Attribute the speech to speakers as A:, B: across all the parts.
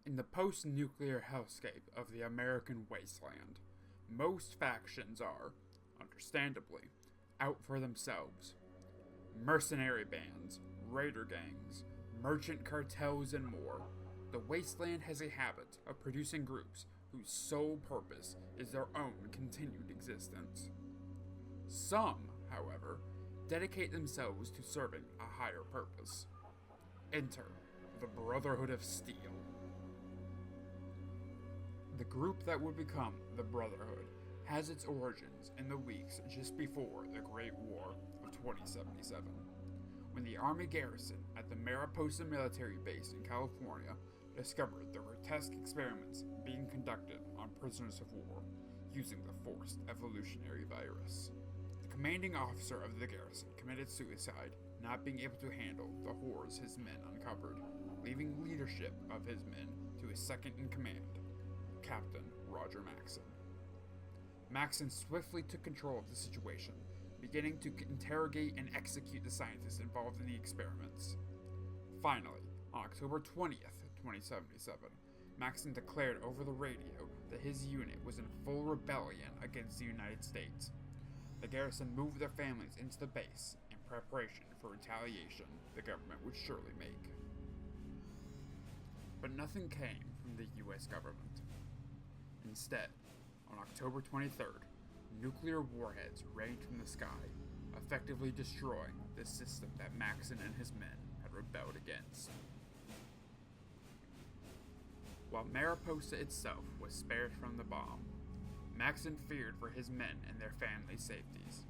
A: In the post-nuclear hellscape of the American wasteland, most factions are, understandably, out for themselves. Mercenary bands, raider gangs, merchant cartels, and more. The wasteland has a habit of producing groups whose sole purpose is their own continued existence. Some, however, dedicate themselves to serving a higher purpose. Enter the Brotherhood of Steel. The group that would become the Brotherhood has its origins in the weeks just before the Great War of 2077, when the Army garrison at the Mariposa military base in California discovered the grotesque experiments being conducted on prisoners of war using the forced evolutionary virus. The commanding officer of the garrison committed suicide, not being able to handle the horrors his men uncovered, leaving leadership of his men to his second-in-command, Captain Roger Maxson. Maxson swiftly took control of the situation, beginning to interrogate and execute the scientists involved in the experiments. Finally, on October 20th, 2077, Maxson declared over the radio that his unit was in full rebellion against the United States. The garrison moved their families into the base in preparation for retaliation the government would surely make. But nothing came from the U.S. government. Instead, on October 23rd, nuclear warheads rained from the sky, effectively destroying the system that Maxson and his men had rebelled against. While Mariposa itself was spared from the bomb, Maxson feared for his men and their families' safeties.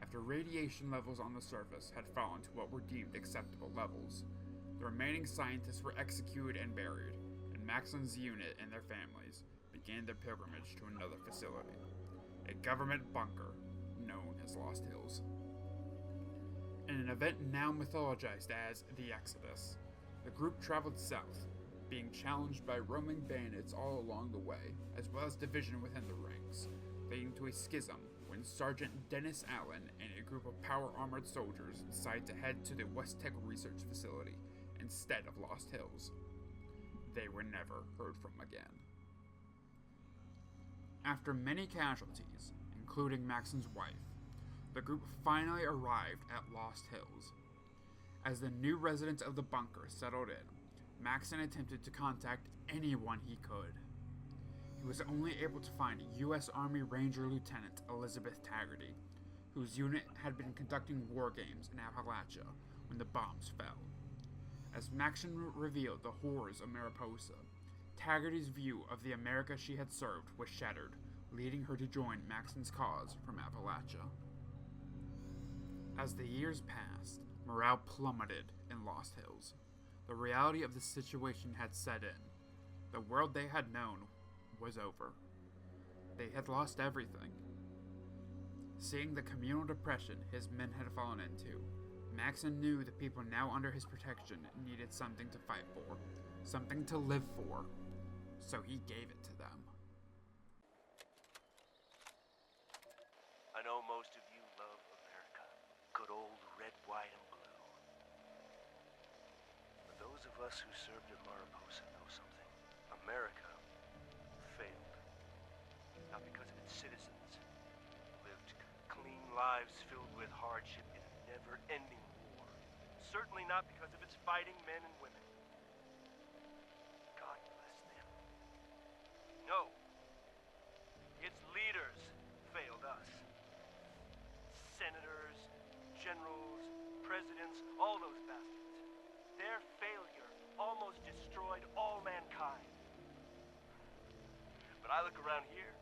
A: After radiation levels on the surface had fallen to what were deemed acceptable levels, the remaining scientists were executed and buried, and Maxson's unit and their families began their pilgrimage to another facility, a government bunker known as Lost Hills. In an event now mythologized as the Exodus, the group traveled south, being challenged by roaming bandits all along the way, as well as division within the ranks, leading to a schism when Sergeant Dennis Allen and a group of power-armored soldiers decided to head to the West Tech Research Facility instead of Lost Hills. They were never heard from again. After many casualties, including Maxson's wife, the group finally arrived at Lost Hills. As the new residents of the bunker settled in, Maxson attempted to contact anyone he could. He was only able to find U.S. Army Ranger Lieutenant Elizabeth Taggarty, whose unit had been conducting war games in Appalachia when the bombs fell. As Maxson revealed the horrors of Mariposa, Taggarty's view of the America she had served was shattered, leading her to join Maxson's cause from Appalachia. As the years passed, morale plummeted in Lost Hills. The reality of the situation had set in. The world they had known was over. They had lost everything. Seeing the communal depression his men had fallen into, Maxson knew the people now under his protection needed something to fight for, something to live for, so he gave it to them.
B: I know most of you love America. Good old red, white, and blue. But those of us who served at Mariposa know something. America failed. Not because of its citizens, who lived clean lives filled with hardship in a never-ending war. Certainly not because of its fighting men and women. God bless them. No. Its leaders failed us. Senators, generals, presidents, all those bastards. Their failure almost destroyed all mankind. But I look around here,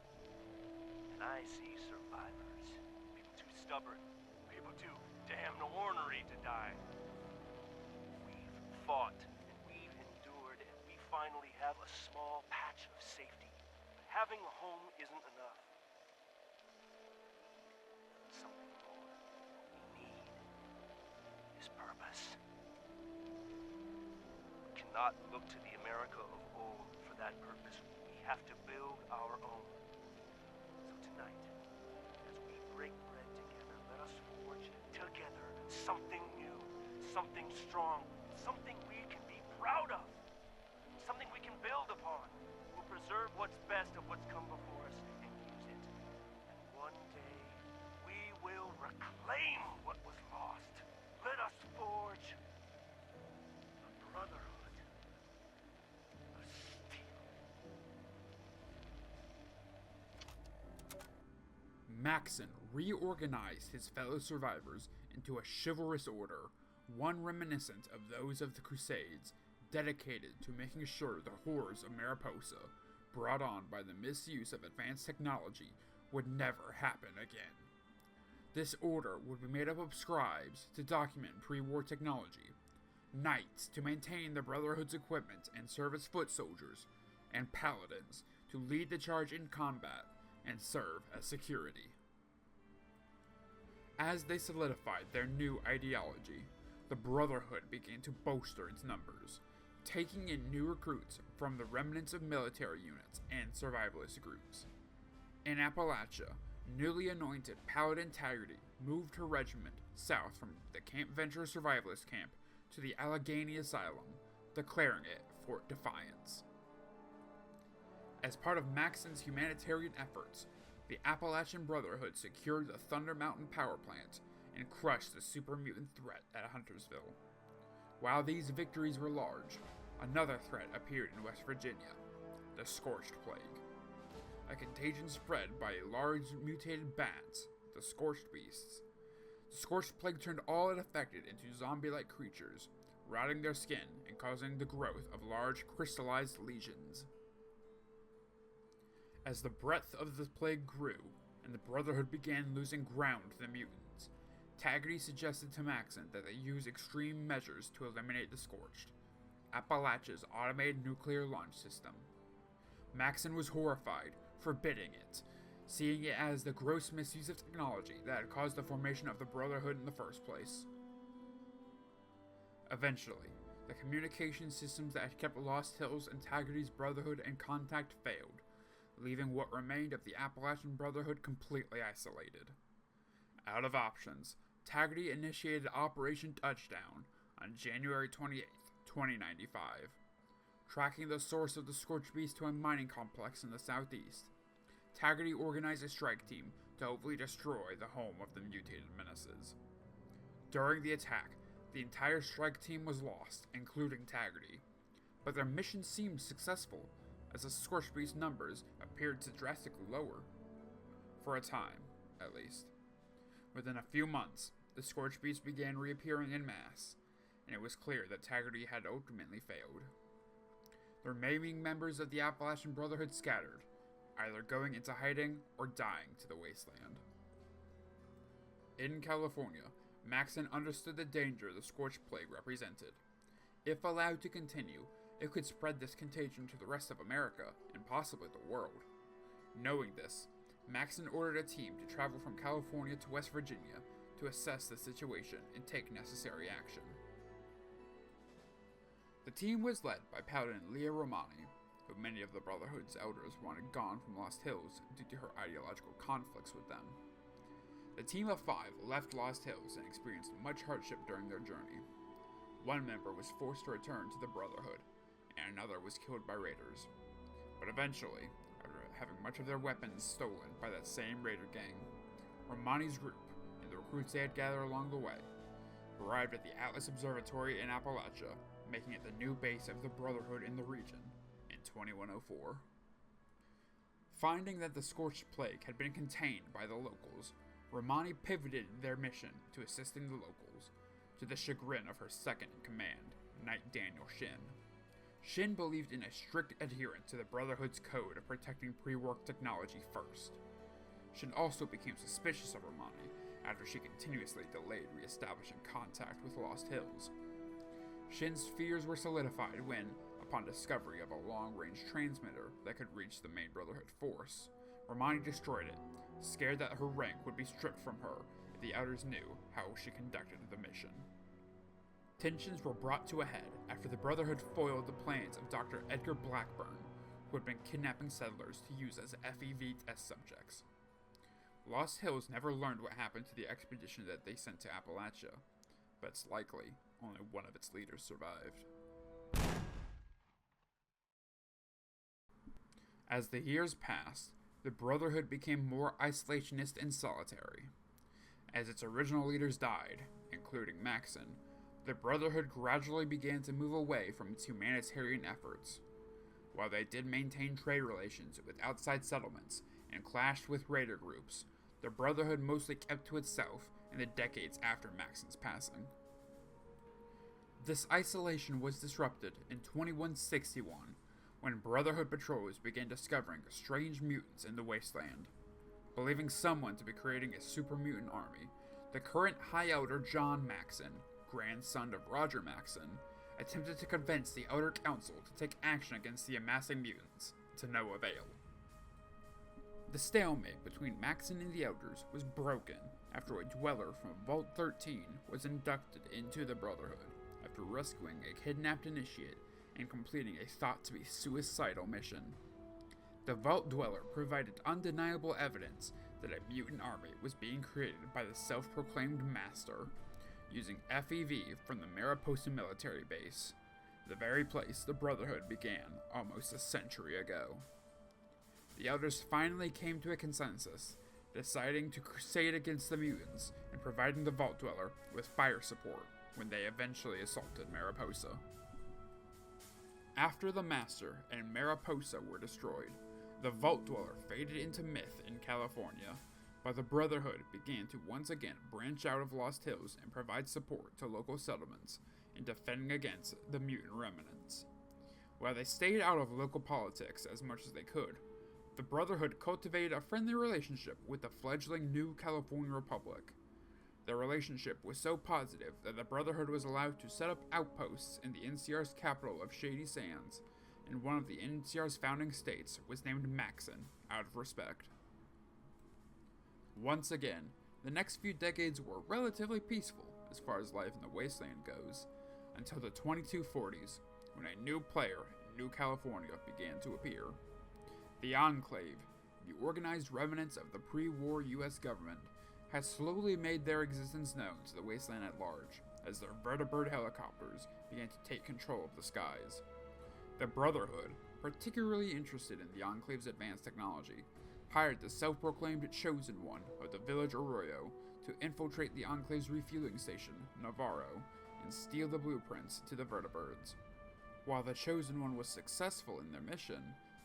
B: and I see survivors. People too stubborn, people too damn ornery to die. We've fought, and we've endured, and we finally have a small patch of safety. But having a home isn't enough. Something more. What we need is purpose. We cannot look to the America of old for that purpose. We have to build our own. So tonight, as we break bread together, let us forge together something new, something strong, something we can be proud of, something we can preserve what's best of what's come before us and use it. And one day, we will reclaim what was lost. Let us forge a Brotherhood of Steel.
A: Maxon reorganized his fellow survivors into a chivalrous order, one reminiscent of those of the Crusades, dedicated to making sure the horrors of Mariposa, brought on by the misuse of advanced technology, would never happen again. This order would be made up of scribes to document pre-war technology, knights to maintain the Brotherhood's equipment and serve as foot soldiers, and paladins to lead the charge in combat and serve as security. As they solidified their new ideology, the Brotherhood began to bolster its numbers, taking in new recruits from the remnants of military units and survivalist groups. In Appalachia, newly anointed Paladin Taggart moved her regiment south from the Camp Venture survivalist camp to the Allegheny Asylum, declaring it Fort Defiance. As part of Maxon's humanitarian efforts, the Appalachian Brotherhood secured the Thunder Mountain power plant and crushed the super mutant threat at Huntersville. While these victories were large, another threat appeared in West Virginia, the Scorched Plague. A contagion spread by large mutated bats, the Scorched Beasts. The Scorched Plague turned all it affected into zombie-like creatures, rotting their skin and causing the growth of large crystallized lesions. As the breadth of the plague grew, and the Brotherhood began losing ground to the mutants, Taggart suggested to Maxon that they use extreme measures to eliminate the Scorched, Appalachia's automated nuclear launch system. Maxon was horrified, forbidding it, seeing it as the gross misuse of technology that had caused the formation of the Brotherhood in the first place. Eventually, the communication systems that had kept Lost Hills and Taggart's Brotherhood in contact failed, leaving what remained of the Appalachian Brotherhood completely isolated. Out of options, Taggart initiated Operation Touchdown on January 28th, 2095, tracking the source of the Scorched Beast to a mining complex in the southeast. Taggart organized a strike team to hopefully destroy the home of the mutated menaces. During the attack, the entire strike team was lost, including Taggart, but their mission seemed successful, as the Scorched Beast numbers appeared to drastically lower. For a time, at least. Within a few months, the Scorched Beast began reappearing en masse, and it was clear that Taggart had ultimately failed. The remaining members of the Appalachian Brotherhood scattered, either going into hiding or dying to the wasteland. In California, Maxon understood the danger the Scorched Plague represented. If allowed to continue, it could spread this contagion to the rest of America, and possibly the world. Knowing this, Maxon ordered a team to travel from California to West Virginia to assess the situation and take necessary action. The team was led by Paladin Leah Romani, who many of the Brotherhood's elders wanted gone from Lost Hills due to her ideological conflicts with them. The team of 5 left Lost Hills and experienced much hardship during their journey. One member was forced to return to the Brotherhood, and another was killed by raiders. But eventually, after having much of their weapons stolen by that same raider gang, Romani's group, and the recruits they had gathered along the way, arrived at the Atlas Observatory in Appalachia, making it the new base of the Brotherhood in the region in 2104. Finding that the Scorched Plague had been contained by the locals, Romani pivoted their mission to assisting the locals, to the chagrin of her second-in-command, Knight Daniel Shin. Shin believed in a strict adherence to the Brotherhood's code of protecting pre-work technology first. Shin also became suspicious of Romani after she continuously delayed re-establishing contact with Lost Hills. Shin's fears were solidified when, upon discovery of a long-range transmitter that could reach the main Brotherhood force, Romani destroyed it, scared that her rank would be stripped from her if the Outers knew how she conducted the mission. Tensions were brought to a head after the Brotherhood foiled the plans of Dr. Edgar Blackburn, who had been kidnapping settlers to use as FEV test subjects. Lost Hills never learned what happened to the expedition that they sent to Appalachia, but it's likely only one of its leaders survived. As the years passed, the Brotherhood became more isolationist and solitary. As its original leaders died, including Maxon, the Brotherhood gradually began to move away from its humanitarian efforts. While they did maintain trade relations with outside settlements and clashed with raider groups, the Brotherhood mostly kept to itself in the decades after Maxon's passing. This isolation was disrupted in 2161 when Brotherhood patrols began discovering strange mutants in the wasteland. Believing someone to be creating a super mutant army, the current High Elder John Maxon, grandson of Roger Maxon, attempted to convince the Elder Council to take action against the amassing mutants, to no avail. The stalemate between Maxon and the Elders was broken after a dweller from Vault 13 was inducted into the Brotherhood after rescuing a kidnapped initiate and completing a thought-to-be suicidal mission. The Vault Dweller provided undeniable evidence that a mutant army was being created by the self-proclaimed Master, using FEV from the Mariposa military base, the very place the Brotherhood began almost a century ago. The Elders finally came to a consensus, deciding to crusade against the mutants and providing the Vault Dweller with fire support when they eventually assaulted Mariposa. After the Master and Mariposa were destroyed, the Vault Dweller faded into myth in California, but the Brotherhood began to once again branch out of Lost Hills and provide support to local settlements in defending against the mutant remnants. While they stayed out of local politics as much as they could, the Brotherhood cultivated a friendly relationship with the fledgling New California Republic. Their relationship was so positive that the Brotherhood was allowed to set up outposts in the NCR's capital of Shady Sands, and one of the NCR's founding states was named Maxon out of respect. Once again, the next few decades were relatively peaceful as far as life in the wasteland goes, until the 2240s, when a new player in New California began to appear. The Enclave, the organized remnants of the pre-war U.S. government, has slowly made their existence known to the wasteland at large, as their vertibird helicopters began to take control of the skies. The Brotherhood, particularly interested in the Enclave's advanced technology, hired the self-proclaimed Chosen One of the village Arroyo to infiltrate the Enclave's refueling station, Navarro, and steal the blueprints to the vertibirds. While the Chosen One was successful in their mission,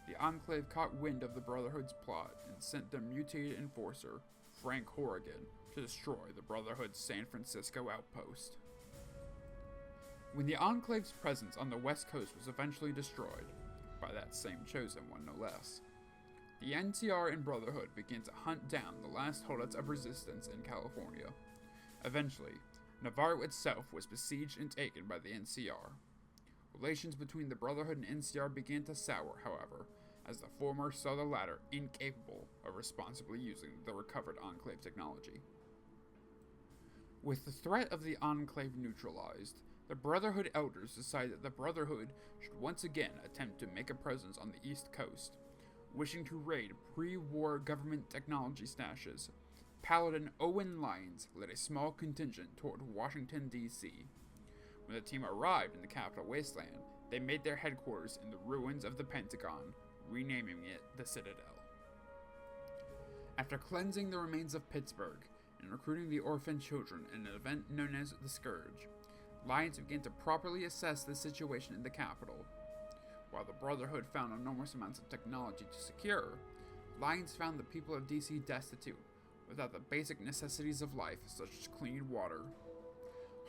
A: the Enclave caught wind of the Brotherhood's plot and sent their mutated enforcer, Frank Horrigan, to destroy the Brotherhood's San Francisco outpost. When the Enclave's presence on the West Coast was eventually destroyed, by that same Chosen One no less, the NCR and Brotherhood began to hunt down the last holdouts of resistance in California. Eventually, Navarro itself was besieged and taken by the NCR. Relations between the Brotherhood and NCR began to sour, however, as the former saw the latter incapable of responsibly using the recovered Enclave technology. With the threat of the Enclave neutralized, the Brotherhood elders decided that the Brotherhood should once again attempt to make a presence on the East Coast. Wishing to raid pre-war government technology stashes, Paladin Owen Lyons led a small contingent toward Washington, D.C. When the team arrived in the capital wasteland, they made their headquarters in the ruins of the Pentagon, renaming it the Citadel. After cleansing the remains of Pittsburgh and recruiting the orphan children in an event known as the Scourge, Lyons began to properly assess the situation in the capital. While the Brotherhood found enormous amounts of technology to secure, Lyons found the people of DC destitute, without the basic necessities of life such as clean water.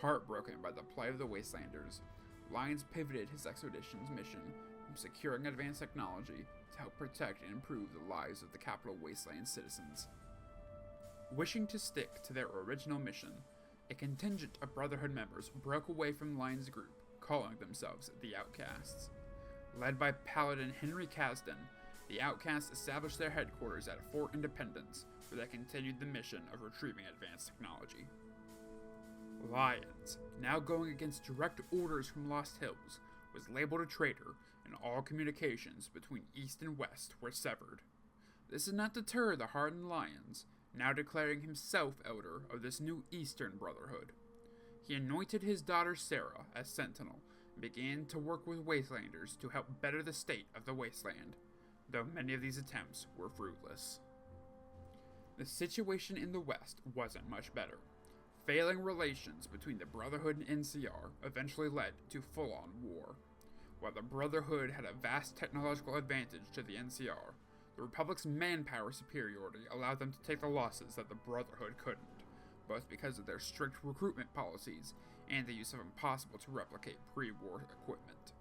A: Heartbroken by the plight of the Wastelanders, Lyons pivoted his expedition's mission from securing advanced technology to help protect and improve the lives of the capital wasteland citizens. Wishing to stick to their original mission, a contingent of Brotherhood members broke away from Lyons' group, calling themselves the Outcasts. Led by Paladin Henry Kasdan, the Outcasts established their headquarters at Fort Independence, where they continued the mission of retrieving advanced technology. Lyons, now going against direct orders from Lost Hills, was labeled a traitor, and all communications between East and West were severed. This did not deter the hardened Lyons, now declaring himself elder of this new Eastern Brotherhood. He anointed his daughter Sarah as Sentinel, and began to work with Wastelanders to help better the state of the Wasteland. though many of these attempts were fruitless. The situation in the West wasn't much better. Failing relations between the Brotherhood and NCR eventually led to full-on war. While the Brotherhood had a vast technological advantage to the NCR, the Republic's manpower superiority allowed them to take the losses that the Brotherhood couldn't, both because of their strict recruitment policies and the use of impossible to replicate pre-war equipment.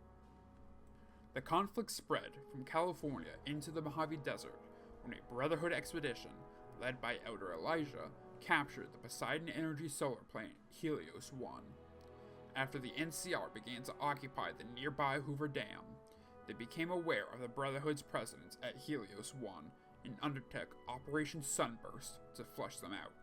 A: The conflict spread from California into the Mojave Desert when a Brotherhood expedition, led by Elder Elijah, captured the Poseidon Energy solar plant Helios 1. After the NCR began to occupy the nearby Hoover Dam, they became aware of the Brotherhood's presence at Helios 1 and undertook Operation Sunburst to flush them out.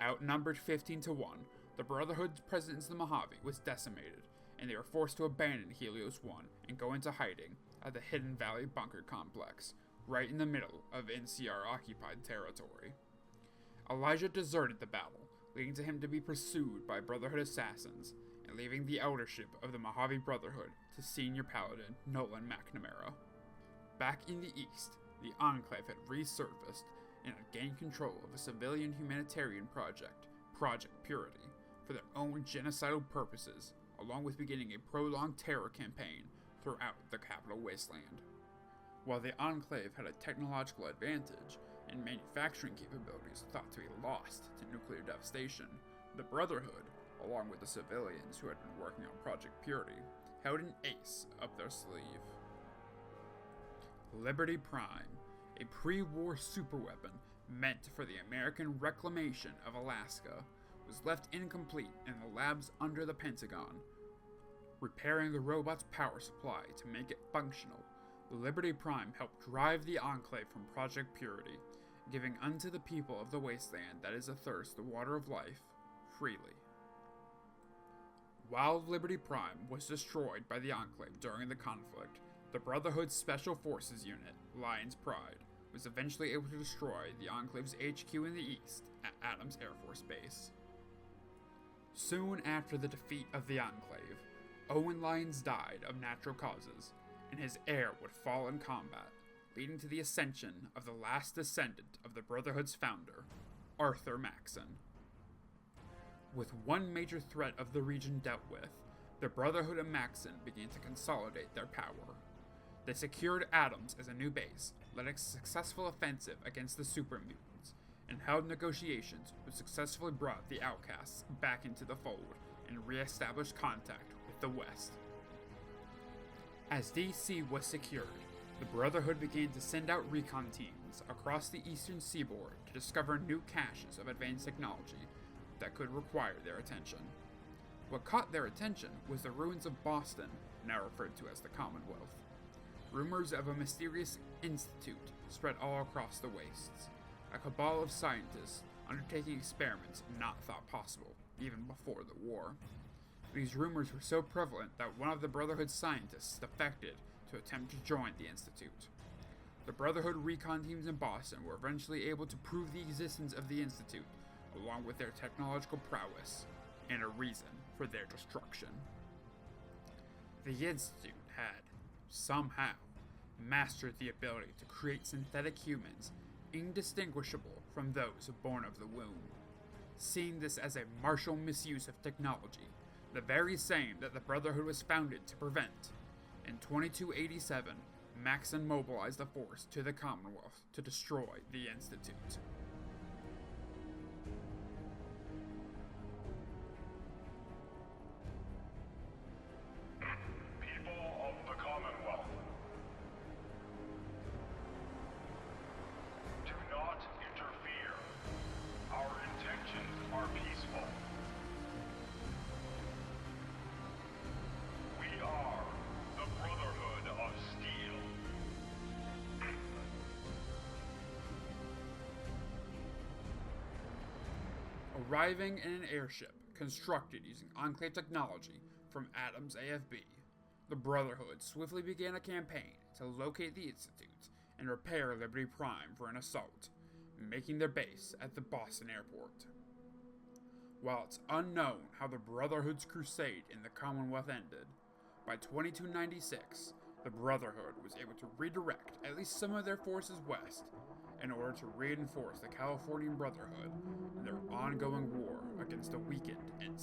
A: Outnumbered 15 to 1, the Brotherhood's presence in the Mojave was decimated, and they were forced to abandon Helios 1 and go into hiding at the Hidden Valley Bunker Complex, right in the middle of NCR-occupied territory. Elijah deserted the battle, leading to him to be pursued by Brotherhood assassins, and leaving the eldership of the Mojave Brotherhood to Senior Paladin Nolan McNamara. Back in the east, the Enclave had resurfaced and had gained control of a civilian humanitarian project, Project Purity, for their own genocidal purposes, along with beginning a prolonged terror campaign throughout the capital wasteland. While the Enclave had a technological advantage and manufacturing capabilities thought to be lost to nuclear devastation, the Brotherhood, along with the civilians who had been working on Project Purity, held an ace up their sleeve. Liberty Prime, a pre-war superweapon meant for the American reclamation of Alaska, was left incomplete in the labs under the Pentagon. Repairing the robot's power supply to make it functional, the Liberty Prime helped drive the Enclave from Project Purity, giving unto the people of the wasteland that is athirst the water of life, freely. While Liberty Prime was destroyed by the Enclave during the conflict, the Brotherhood's Special Forces unit, Lion's Pride, was eventually able to destroy the Enclave's HQ in the east at Adams Air Force Base. Soon after the defeat of the Enclave, Owen Lyons died of natural causes, and his heir would fall in combat, leading to the ascension of the last descendant of the Brotherhood's founder, Arthur Maxson. With one major threat of the region dealt with, the Brotherhood and Maxson began to consolidate their power. They secured Adams as a new base, led a successful offensive against the super mutants, and held negotiations which successfully brought the outcasts back into the fold and re-established contact with the West. As DC was secured, the Brotherhood began to send out recon teams across the eastern seaboard to discover new caches of advanced technology that could require their attention. What caught their attention was the ruins of Boston, now referred to as the Commonwealth. Rumors of a mysterious institute spread all across the wastes, a cabal of scientists undertaking experiments not thought possible even before the war. These rumors were so prevalent that one of the Brotherhood scientists defected to attempt to join the institute. The Brotherhood recon teams in Boston were eventually able to prove the existence of the institute, along with their technological prowess, and a reason for their destruction. The institute had, somehow, mastered the ability to create synthetic humans indistinguishable from those born of the womb. Seeing this as a martial misuse of technology, the very same that the Brotherhood was founded to prevent, in 2287, Maxson mobilized a force to the Commonwealth to destroy the Institute.
C: People of the Commonwealth, do not interfere. Our intentions are peaceful. We are the Brotherhood of Steel.
A: Arriving in an airship constructed using Enclave technology from Adams AFB, the Brotherhood swiftly began a campaign to locate the Institute and repair Liberty Prime for an assault, making their base at the Boston airport. While it's unknown how the Brotherhood's crusade in the Commonwealth ended, by 2296, the Brotherhood was able to redirect at least some of their forces west in order to reinforce the Californian Brotherhood in their ongoing war against a weakened and